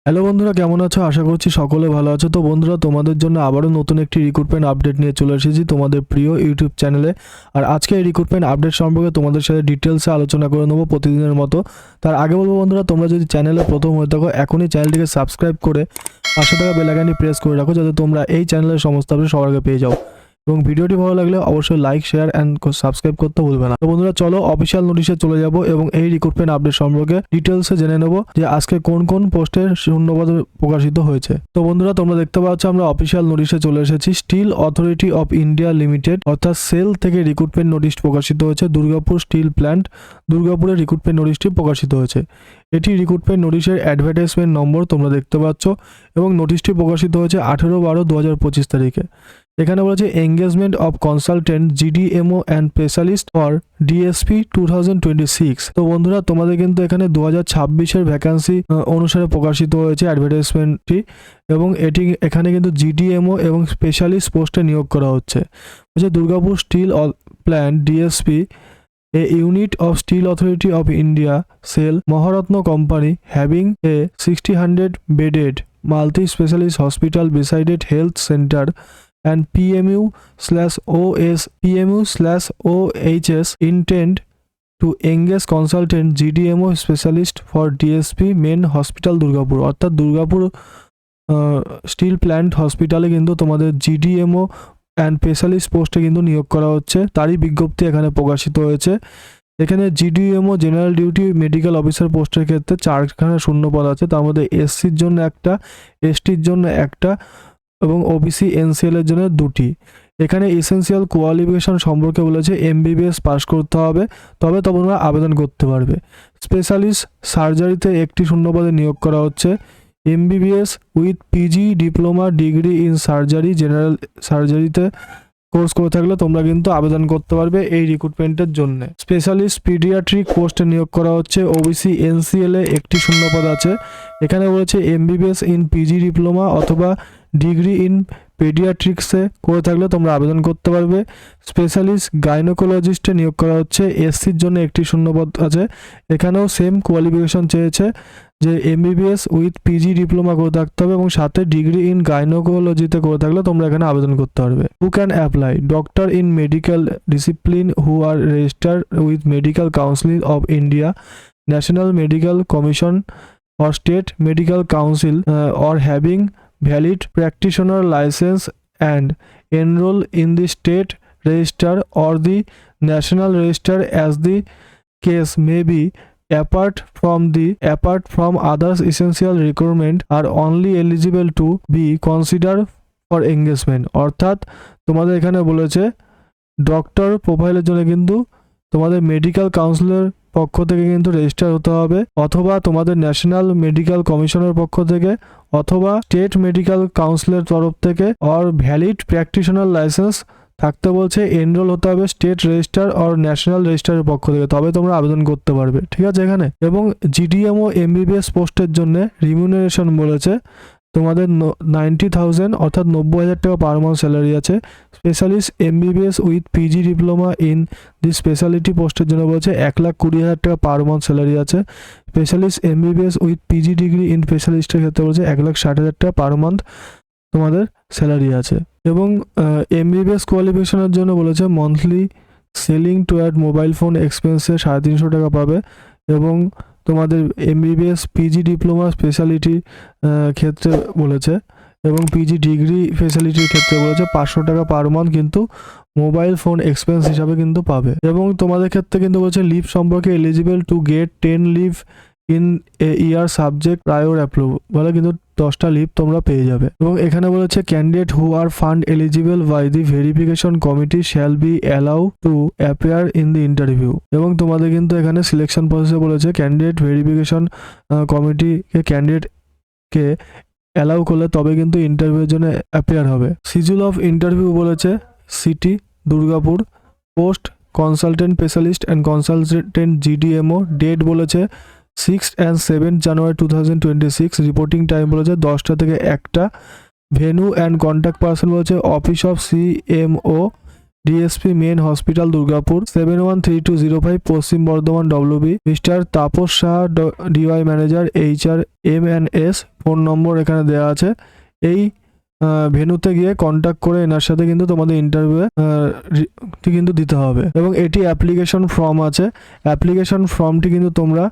Hello বন্ধুরা, কেমন আছো? আশা করছি সকলে ভালো আছো। তো বন্ধুরা, তোমাদের জন্য আবারও নতুন একটি রিক্রুটমেন্ট আপডেট নিয়ে চলে এসেছি তোমাদের প্রিয় ইউটিউব চ্যানেলে। আর আজকে এই রিক্রুটমেন্ট আপডেট সম্পর্কে তোমাদের সাথে ডিটেলসে আলোচনা করে নেবো প্রতিদিনের মতো। তার আগে বলবো বন্ধুরা, তোমরা যদি চ্যানেলে প্রথম হয়ে থাকো এখনই চ্যানেলটিকে সাবস্ক্রাইব করে পাশে থাকা বেল আইকনটি প্রেস করে রাখো, যাতে তোমরা এই চ্যানেলের সমস্ত আপডেট সবার আগে পেয়ে যাও। এবং ভিডিওটি ভালো লাগলে অবশ্যই লাইক, শেয়ার অ্যান্ড সাবস্ক্রাইব করতে ভুলবে না। তো বন্ধুরা, চলো অফিসিয়াল নোটিশে চলে যাব এবং এই রিক্রুটমেন্ট আপডেট সম্পর্কে ডিটেলসে জেনে নেব যে আজকে কোন কোন পোস্টের শূন্যপদ প্রকাশিত হয়েছে। তো বন্ধুরা, তোমরা দেখতে পাচ্ছ আমরা অফিসিয়াল নোটিশে চলে এসেছি। Steel authority of India limited অর্থাৎ সেল থেকে রিক্রুটমেন্ট নোটিশ প্রকাশিত হয়েছে। দুর্গাপুর স্টিল প্ল্যান্ট, দুর্গাপুরের রিক্রুটমেন্ট নোটিশটি প্রকাশিত হয়েছে। এটি রিক্রুটমেন্ট নোটিশের অ্যাডভার্টাইজমেন্ট নম্বর তোমরা দেখতে পাচ্ছ এবং নোটিশটি প্রকাশিত হয়েছে 18/12/2025 তারিখে। এখানে বলেছে engagement of consultant GDMO and specialist for DSP 2026। তো বন্ধুরা, তোমাদের কিন্তু এখানে 2026-এর ভ্যাকান্সি অনুসারে প্রকাশিত হয়েছে অ্যাডভার্টাইজমেন্টটি এবং এখানে কিন্তু জিডিএমও এবং স্পেশালিস্ট পোস্টে নিয়োগ করা হচ্ছে। বলছে Durgapur steel plant DSP, a unit of Steel Authority of India cell Maharatna company having a 60-100 bedded multi-specialist hospital beside it health center and PMU/OHS intend to engage consultant GDMO specialist for DSP main hospital Durgapur. অর্থাৎ Durgapur steel plant হসপিটালে কিন্তু তোমাদের GDMO and specialist পোস্টে কিন্তু নিয়োগ করা হচ্ছে, তারই বিজ্ঞপ্তি এখানে প্রকাশিত হয়েছে। এখানে GDMO general duty medical officer পোস্টের ক্ষেত্রে 4খানা শূন্যপদ আছে, তার মধ্যে এসসির জন্য একটা, এসটির জন্য একটা এবং ওবিসি এনসিএল এর জন্য 2টি। এখানে এসেনশিয়াল কোয়ালিফিকেশন সম্পর্কে বলেছে এমবিবিএস পাস করতে হবে, তবে তোমরা আবেদন করতে পারবে। স্পেশালিস্ট সার্জারিতে একটি শূন্যপদে নিয়োগ করা হচ্ছে। MBBS with PG diploma degree in surgery, general সার্জারিতে কোর্স করে থাকলে তোমরা কিন্তু আবেদন করতে পারবে এই রিক্রুটমেন্টের জন্য। স্পেশালিস্ট পিডিয়াট্রিক পোস্টে নিয়োগ করা হচ্ছে। ওবিসি এনসিএল এ একটি শূন্যপদ আছে। এখানে বলেছে এমবিবিএস ইন পিজি ডিপ্লোমা অথবা ডিগ্রি ইন পেডিয়াট্রিক্সে করে থাকলে তোমরা আবেদন করতে পারবে। স্পেশালিস্ট গাইনোকোলজিস্টে নিয়োগ করা হচ্ছে। এসসির জন্য একটি শূন্যপদ আছে। এখানেও সেম কোয়ালিফিকেশন চেয়েছে যে এমবিবিএস উইথ পিজি ডিপ্লোমা করে থাকতে হবে এবং সাথে ডিগ্রি ইন গাইনোকোলজিতে করে থাকলে তোমরা এখানে আবেদন করতে পারবে। Who can apply? Doctor in medical discipline who are registered with medical council of India, national medical commission or state medical council or having valid practitioner license and enroll in the state register or the national register as the case may be. Apart from others essential requirement are only eligible to be considered for engagement। অর্থাৎ তোমাদের এখানে বলেছে doctor প্রোফাইলের জন্য কিন্তু তোমাদের medical কাউন্সিলের পক্ষ থেকে কিন্তু রেজিস্টার হতে হবে, অথবা তোমাদের ন্যাশনাল মেডিকেল কমিশনের পক্ষ থেকে, অথবা স্টেট মেডিকেল কাউন্সিলের তরফ থেকে, আর ভ্যালিড প্র্যাকটিশনার লাইসেন্স থাকতে বলছে। এনরোল হতে হবে স্টেট রেজিস্টার আর ন্যাশনাল রেজিস্টারের পক্ষ থেকে, তবে তোমরা আবেদন করতে পারবে। ঠিক আছে এখানে। এবং জিডিএমও এমবিবিএস পোস্টের জন্য রিমিউনারেশন বলেছে তোমাদের 90,000 অর্থাৎ 90,000 টাকা পার মান্থ স্যালারি আছে। Specialist MBBS with PG diploma in the specialty পোস্টের জন্য বলছে 1,20,000 টাকা পার মান্থ স্যালারি আছে। Specialist MBBS with PG degree in স্পেশালিস্টের ক্ষেত্রে বলছে 1,60,000 টাকা পার মান্থ তোমাদের স্যালারি আছে। এবং এমবিবিএস কোয়ালিফিকেশনের জন্য বলেছে monthly ceiling to add mobile phone এক্সপেন্সে 350 টাকা পাবে। এবং তোমাদের এমবিবিএস পিজি ডিপ্লোমা স্পেশালিটি ক্ষেত্রে বলেছে এবং পিজি ডিগ্রি স্পেশালিটির ক্ষেত্রে বলেছে 500 টাকা পার মান্থ কিন্তু মোবাইল ফোন এক্সপেন্স হিসাবে কিন্তু পাবে। এবং তোমাদের ক্ষেত্রে কিন্তু বলছে লিভ সম্পর্কে eligible to get 10 live in a year subject prior approve, বলে কিন্তু 10টা লিভ তোমরা পেয়ে যাবে। এবং এখানে বলেছে candidate who are found eligible by the verification committee shall be allow to appear in the interview. এবং তোমাদের কিন্তু এখানে সিলেকশন প্রসেসে বলেছে ক্যান্ডিডেট ভেরিফিকেশন কমিটিকে ক্যান্ডিডেটকে অ্যালাউ করলে তবে কিন্তু ইন্টারভিউর জন্য অ্যাপিয়ার হবে। শিডিউল অফ ইন্টারভিউ বলেছে city Durgapur, post consultant specialist and consultant GDMO, date বলেছে 6 and 7 জানুয়ারি 2026, রিপোর্টিং টাইম বলেছে 10টা থেকে 1টা, ভেন্যু অ্যান্ড কন্ট্যাক্ট পার্সন বলেছে office of CMO DSP main hospital Durgapur 713205 Paschim Bardhaman WB. Mister Tapas Shah DY manager HR M&S। Phone number এখানে দেওয়া আছে। এই ভেন্যুতে গিয়ে কন্ট্যাক্ট করে এনার সাথে কিন্তু তোমাদের ইন্টারভিউ কিন্তু দিতে হবে। এবং এটি অ্যাপ্লিকেশন ফর্ম আছে, অ্যাপ্লিকেশন ফর্মটি কিন্তু তোমরা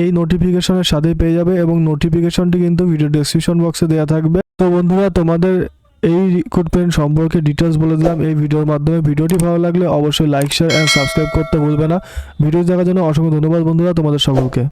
এই নোটিফিকেশনের সাথেই পেয়ে যাবে এবং নোটিফিকেশনটি কিন্তু ভিডিও ডেসক্রিপশন বক্সে দেওয়া থাকবে। তো বন্ধুরা, তোমাদের এই রিক্রুটমেন্ট সম্পর্কে ডিটেলস বলে দিলাম এই ভিডিওর মাধ্যমে। ভিডিওটি ভালো লাগলে অবশ্যই লাইক, শেয়ার অ্যান্ড সাবস্ক্রাইব করতে ভুলবে না। ভিডিও দেখার জন্য অসংখ্য ধন্যবাদ বন্ধুরা তোমাদের সকলকে।